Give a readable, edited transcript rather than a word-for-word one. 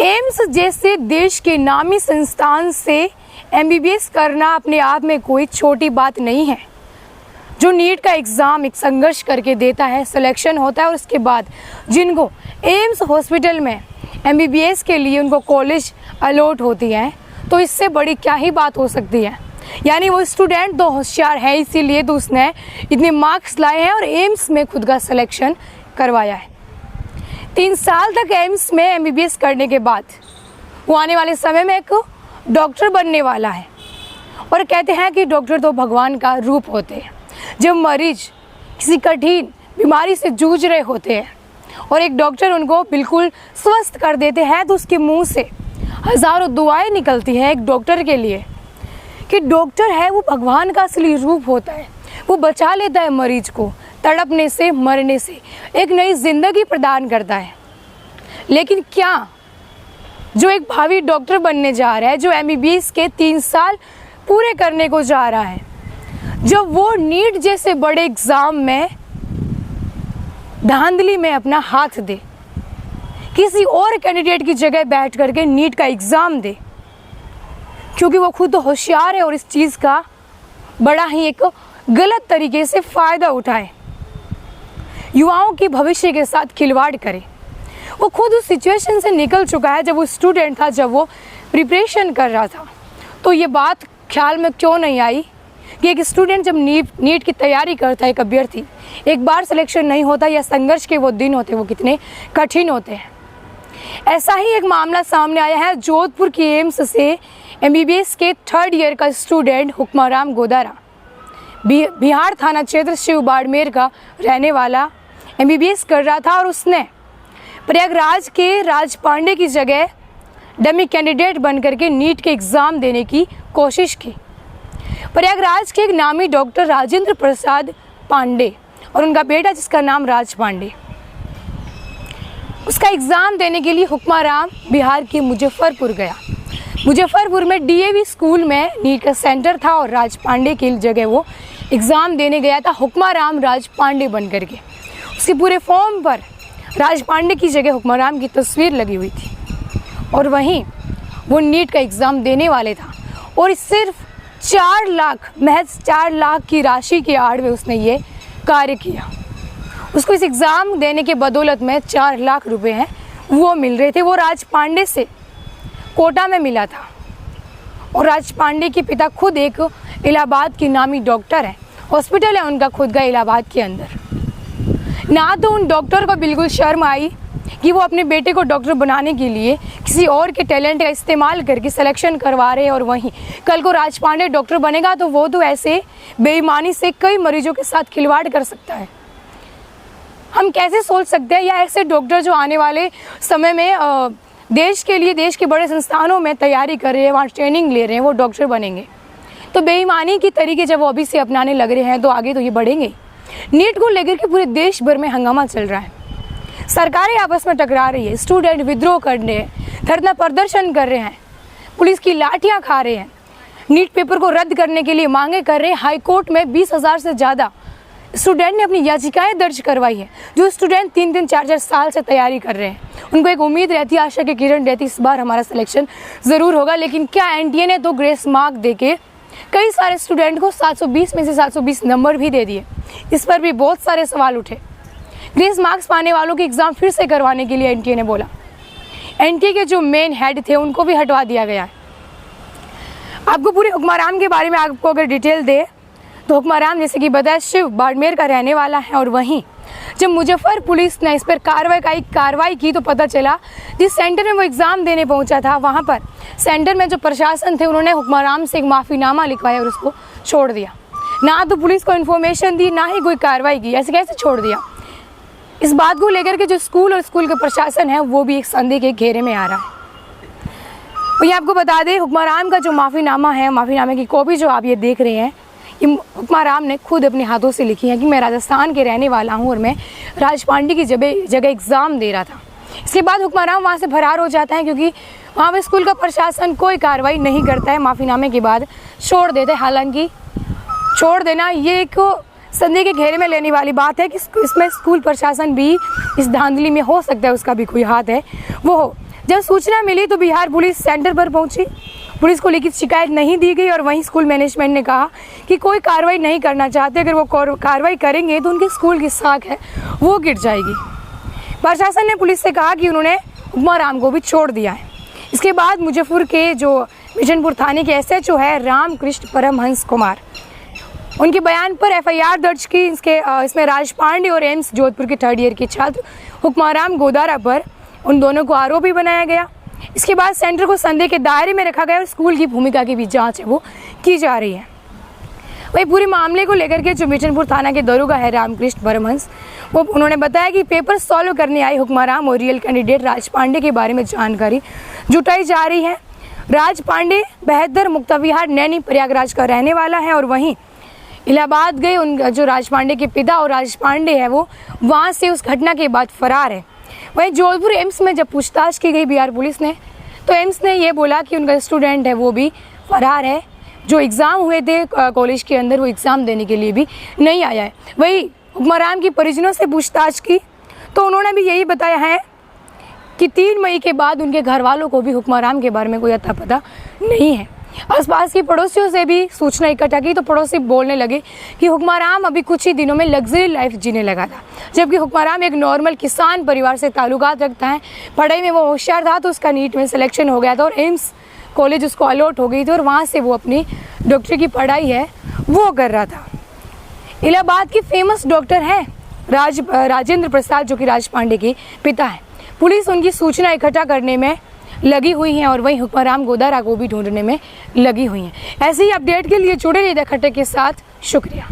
AIIMS जैसे देश के नामी संस्थान से एमबीबीएस करना अपने आप में कोई छोटी बात नहीं है। जो नीट का एग्ज़ाम एक संघर्ष करके देता है, सिलेक्शन होता है और उसके बाद जिनको एम्स हॉस्पिटल में एमबीबीएस के लिए उनको कॉलेज अलॉट होती है, तो इससे बड़ी क्या ही बात हो सकती है। यानी वो स्टूडेंट तो होशियार है, इसीलिए तो उसने इतने मार्क्स लाए हैं और एम्स में खुद का सिलेक्शन करवाया है। 3 साल तक एम्स में एमबीबीएस करने के बाद वो आने वाले समय में एक डॉक्टर बनने वाला है। और कहते हैं कि डॉक्टर तो भगवान का रूप होते हैं। जब मरीज किसी कठिन बीमारी से जूझ रहे होते हैं और एक डॉक्टर उनको बिल्कुल स्वस्थ कर देते हैं, तो उसके मुंह से हज़ारों दुआएं निकलती हैं एक डॉक्टर के लिए कि डॉक्टर है वो भगवान का असली रूप होता है। वो बचा लेता है मरीज को तड़पने से, मरने से, एक नई जिंदगी प्रदान करता है। लेकिन क्या जो एक भावी डॉक्टर बनने जा रहा है, जो एमबीबीएस के 3 साल पूरे करने को जा रहा है, जब वो नीट जैसे बड़े एग्ज़ाम में धांधली में अपना हाथ दे, किसी और कैंडिडेट की जगह बैठ करके नीट का एग्ज़ाम दे, क्योंकि वो खुद तो होशियार है और इस चीज़ का बड़ा ही एक गलत तरीके से फ़ायदा उठाए, युवाओं के भविष्य के साथ खिलवाड़ करे। वो खुद उस सिचुएशन से निकल चुका है जब वो स्टूडेंट था, जब वो प्रिपरेशन कर रहा था। तो ये बात ख्याल में क्यों नहीं आई कि एक स्टूडेंट जब नीट की तैयारी करता है, एक अभ्यर्थी, एक बार सिलेक्शन नहीं होता या संघर्ष के वो दिन होते वो कितने कठिन होते हैं। ऐसा ही एक मामला सामने आया है। जोधपुर की एम्स से एमबीबीएस के 3rd ईयर का स्टूडेंट हुक्माराम गोदारा, बिहार थाना क्षेत्र शिव बाड़मेर का रहने वाला, एमबीबीएस कर रहा था और उसने प्रयागराज के राज पांडे की जगह डमी कैंडिडेट बन करके नीट के एग्ज़ाम देने की कोशिश की। प्रयागराज के एक नामी डॉक्टर राजेंद्र प्रसाद पांडे और उनका बेटा जिसका नाम राज पांडे, उसका एग्ज़ाम देने के लिए हुक्माराम बिहार के मुजफ्फरपुर गया। मुजफ्फरपुर में डीएवी स्कूल में नीट का सेंटर था और राज पांडे की जगह वो एग्ज़ाम देने गया था हुक्माराम राज पांडे बन करके। उसके पूरे फॉर्म पर राज पांडे की जगह हुक्माराम की तस्वीर लगी हुई थी और वहीं वो नीट का एग्ज़ाम देने वाले था। और सिर्फ 4 लाख, महज 4 लाख की राशि के आड़ में उसने ये कार्य किया। उसको इस एग्ज़ाम देने के बदौलत में 4 लाख रुपए हैं वो मिल रहे थे। वो राज पांडे से कोटा में मिला था और राज पांडे के पिता खुद एक इलाहाबाद की नामी डॉक्टर है, हॉस्पिटल है उनका खुद का इलाहाबाद के अंदर। ना तो उन डॉक्टर को बिल्कुल शर्म आई कि वो अपने बेटे को डॉक्टर बनाने के लिए किसी और के टैलेंट का इस्तेमाल करके सिलेक्शन करवा रहे हैं, और वहीं कल को राज पांडे डॉक्टर बनेगा तो वो तो ऐसे बेईमानी से कई मरीजों के साथ खिलवाड़ कर सकता है। हम कैसे सोच सकते हैं, या ऐसे डॉक्टर जो आने वाले समय में देश के लिए, देश के बड़े संस्थानों में तैयारी कर रहे हैं, वहाँ ट्रेनिंग ले रहे हैं, वो डॉक्टर बनेंगे। तो बेईमानी की तरीके जब वो अभी से अपनाने लग रहे हैं तो आगे तो ये बढ़ेंगे। नीट को लेकर के पूरे देश भर में हंगामा चल रहा है, सरकारें आपस में टकरा रही है, स्टूडेंट विद्रोह कर रहे हैं, धरना प्रदर्शन कर रहे हैं, पुलिस की लाठियां खा रहे हैं, नीट पेपर को रद्द करने के लिए मांगे कर रहे हैं। हाई कोर्ट में 20,000 से ज़्यादा स्टूडेंट ने अपनी याचिकाएं दर्ज करवाई है। जो स्टूडेंट 3-3, 4-4 साल से तैयारी कर रहे हैं, उनको एक उम्मीद रहती है, आशा की किरण रहती, इस बार हमारा सिलेक्शन ज़रूर होगा। लेकिन क्या एनटीए ने तो ग्रेस मार्क देके कई सारे स्टूडेंट को 720 में से 720 नंबर भी दे दिए। इस पर भी बहुत सारे सवाल उठे। ग्रेस मार्क्स पाने वालों के एग्ज़ाम फिर से करवाने के लिए एनटीए ने बोला। एनटीए के जो मेन हेड थे उनको भी हटवा दिया गया है। आपको पूरे हुक्माराम के बारे में आपको अगर डिटेल दे तो हुक्माराम जैसे कि बताया शिव बाड़मेर का रहने वाला है। और वहीं जब मुजफ्फर पुलिस ने इस पर कार्रवाई की तो पता चला जिस सेंटर में वो एग्ज़ाम देने पहुंचा था, वहां पर सेंटर में जो प्रशासन थे उन्होंने हुक्माराम से एक माफ़ीनामा लिखवाया और उसको छोड़ दिया। ना तो पुलिस को इन्फॉर्मेशन दी, ना ही कोई कार्रवाई की, ऐसे कैसे छोड़ दिया। इस बात को लेकर के जो स्कूल और स्कूल का प्रशासन है वो भी एक संदेह के घेरे में आ रहा है। और ये आपको बता दें, हुक्माराम का जो माफ़ीनामा है, माफ़ीनामे की कॉपी जो आप ये देख रहे हैं, ये हुक्माराम ने खुद अपने हाथों से लिखी है कि मैं राजस्थान के रहने वाला हूँ और मैं राज पांडे की जगह एग्ज़ाम दे रहा था। इसके बाद हुक्माराम वहाँ से फरार हो जाता है, क्योंकि वहाँ पर स्कूल का प्रशासन कोई कार्रवाई नहीं करता है, माफ़ीनामे के बाद छोड़ देते हैं। हालांकि छोड़ देना ये एक संदेह के घेरे में लेने वाली बात है कि इसमें स्कूल प्रशासन भी इस धांधली में हो सकता है, उसका भी कोई हाथ है वो हो। जब सूचना मिली तो बिहार पुलिस सेंटर पर पहुंची। पुलिस को लिखित शिकायत नहीं दी गई और वहीं स्कूल मैनेजमेंट ने कहा कि कोई कार्रवाई नहीं करना चाहते, अगर वो कार्रवाई करेंगे तो उनके स्कूल की साख है वो गिर जाएगी। प्रशासन ने पुलिस से कहा कि उन्होंने हुक्माराम को भी छोड़ दिया है। इसके बाद मुजफ्फरपुर के जो बिशनपुर थाने के SHO है रामकृष्ण परमहंस कुमार, उनके बयान पर FIR दर्ज की। इसमें राज पांडे और एम्स जोधपुर के 3rd ईयर के छात्र हुक्माराम गोदारा पर उन दोनों को आरोपी बनाया गया। इसके बाद सेंटर को संदेह के दायरे में रखा गया और स्कूल की भूमिका की भी जांच है वो की जा रही है। वही पूरे मामले को लेकर के जो बिशनपुर थाना के दरोगा है रामकृष्ण परमहंस, वो उन्होंने बताया कि पेपर सॉल्व करने आए हुक्माराम और रियल कैंडिडेट राज पांडे के बारे में जानकारी जुटाई जा रही है। राज पांडे बहत्तर मुक्ता विहार नैनी प्रयागराज का रहने वाला है और वहीं इलाहाबाद गए उन जो राज पांडे के पिता और राज पांडे है वो वहाँ से उस घटना के बाद फरार है। वहीं जोधपुर एम्स में जब पूछताछ की गई बिहार पुलिस ने, तो एम्स ने ये बोला कि उनका स्टूडेंट है वो भी फरार है, जो एग्ज़ाम हुए थे कॉलेज के अंदर वो एग्ज़ाम देने के लिए भी नहीं आया है। वही हुक्माराम की परिजनों से पूछताछ की तो उन्होंने भी यही बताया है कि 3 मई के बाद उनके घर वालों को भी हुक्माराम के बारे में कोई अता पता नहीं है। आसपास की पड़ोसियों से भी सूचना इकट्ठा की तो पड़ोसी बोलने लगे कि हुक्माराम अभी कुछ ही दिनों में लग्जरी लाइफ जीने लगा था, जबकि हुक्माराम एक नॉर्मल किसान परिवार से ताल्लुकात रखता है। पढ़ाई में वो होशियार था तो उसका नीट में सिलेक्शन हो गया था और एम्स कॉलेज उसको अलॉट हो गई थी और वहाँ से वो अपनी डॉक्टरी की पढ़ाई है वो कर रहा था। इलाहाबाद के फेमस डॉक्टर हैं राजेंद्र प्रसाद, जो कि राज पांडे के पिता हैं। पुलिस उनकी सूचना इकट्ठा करने में लगी हुई है और वहीं हुक्माराम गोदारा को भी ढूंढने में लगी हुई है। ऐसे ही अपडेट के लिए जुड़े रहिए द खट्टे के साथ। शुक्रिया।